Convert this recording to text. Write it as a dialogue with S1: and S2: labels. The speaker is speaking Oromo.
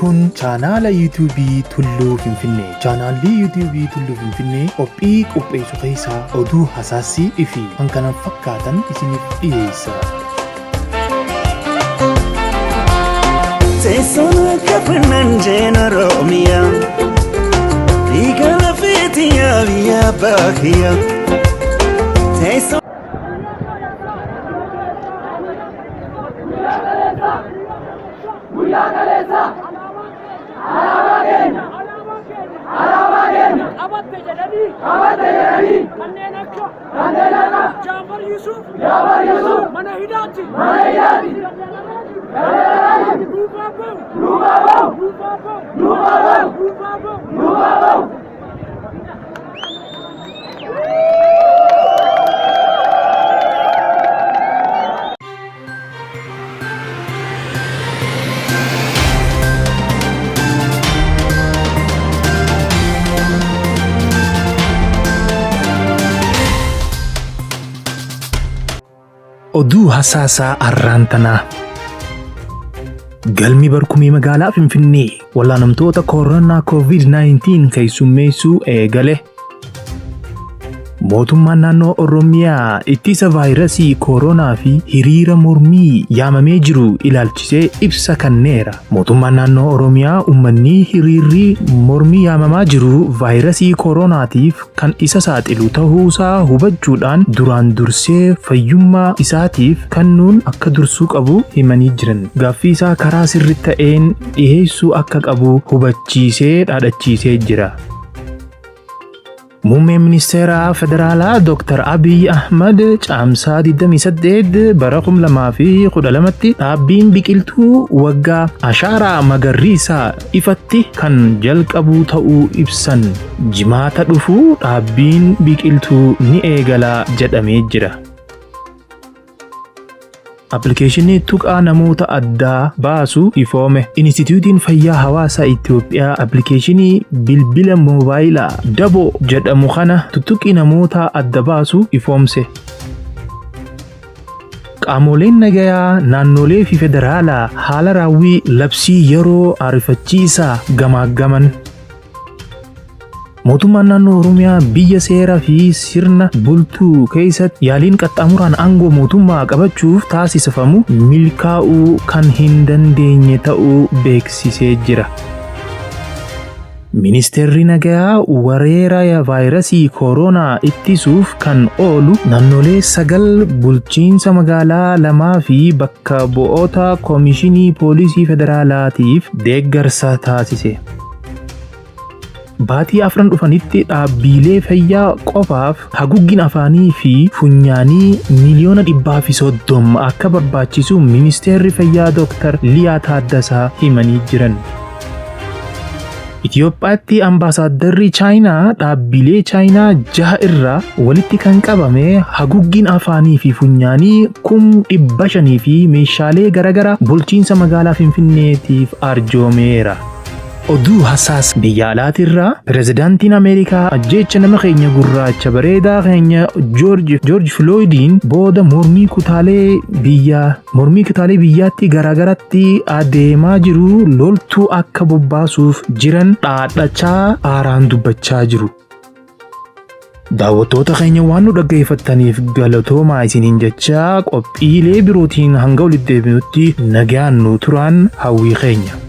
S1: kun chaanaala yuutuubii Tulluu Finfinnee. Chaanaalli yuutuubii Tulluu Finfinnee qopheessu keessaa oduu hasaasii fi kan kana fakkaatan isiniif dhiyeessa.
S2: Teessuma kafannan jeena Oromiyaa dhiiga lafeetiyaa biyya baakiyyaa.
S3: Jafar Yusuf, mana hidati.
S1: Oduu hasaasaa arraantanaa. Galmi barkumii magaalaa Finfinnee wal'aanamtoota koronaa COVID-19 keessummeessuu eegale. Mootummaan naannoo Oromiyaa ittisa vaayirasii koronaa fi hiriira mormii yaamamee jiru ilaalchisee ibsa kenneera. Mootummaan naannoo Oromiyaa uummanni hiriirri mormii yaamamaa jiru vaayirasii koronaatiif kan isa saaxilu ta'uusaa hubachuudhaan duraan dursee fayyummaa isaatiif kennuun akka dursuu qabu himanii jiran. Gaaffii isaa karaa sirrii ta'een dhiyeessuu akka qabu hubachiisee dhaadhachiisee jira. Muummeen ministeera federaalaa Dr. Abiy Ahmed caamsaa 28 bara 2012tti dhaabbiin biqiltuu waggaa ashaaraa magariisaa ifatti kan jalqabu ta'uu ibsan. Jimaata dhufu dhaabbiin biqiltuu ni eegala jedhamee jira. Appilikeeshinii tuqaa namoota addaa baasu ifoome. Inistituutiin Fayyaa Hawaasaa Itoophiyaa appilikeeshinii bilbila moobaayilaa Dabo jedhamu kana tuttuqii namoota adda baasu ifoomse. Qaamoleen nagayaa naannolee fi federaalaa haala raawwii labsii yeroo ariifachiisaa gamaaggaman. Mootummaan naannoo Oromiyaa biyya seeraa fi sirna bultuu keessatti yaaliin qaxxaamuraan aangoo mootummaa qabachuuf taasifamu milkaa'uu kan hin dandeenye ta'uu beeksisee jira. Ministeerri nagayaa weerara vaayirasii koronaa ittisuuf kan oolu naannolee 9 bulchiinsa magaalaa 2 fi bakka bu'oota koomishinii poolisii federaalaatiif deeggarsa taasise. Baatii 4 dhufanitti dhaabbilee fayyaa qofaaf haguuggin afaanii fi funyaanii miliyoona 130 akka barbaachisu ministeerri fayyaa Dr. Liyaa Taaddasaa himanii jiran. Itoophiyaatti ambaasaaddarri Chaayinaa dhaabbilee Chaayinaa 6 irraa walitti kan qabame haguuggin afaanii fi funyaanii 500,000 fi meeshaalee garagaraa bulchiinsa magaalaa Finfinneetiif arjoomeera. Oduu hasaas biyya alaatirraa pirezidaantiin Ameerikaa ajjeecha nama keenya gurraacha bareedaa keenya George Floydiin booda mormii kutaalee biyyaatti garagaratti adeemaa jiru loltuu akka bobbaasuuf jiran dhaadhachaa aaraan dubbachaa jiru. Daawwattoota keenya waan nu dhaggeeffattaniif galatoomaa isiniin jechaa qophiilee birootiin hanga walitti deebinutti nagaan nu turaan hawwii keenya.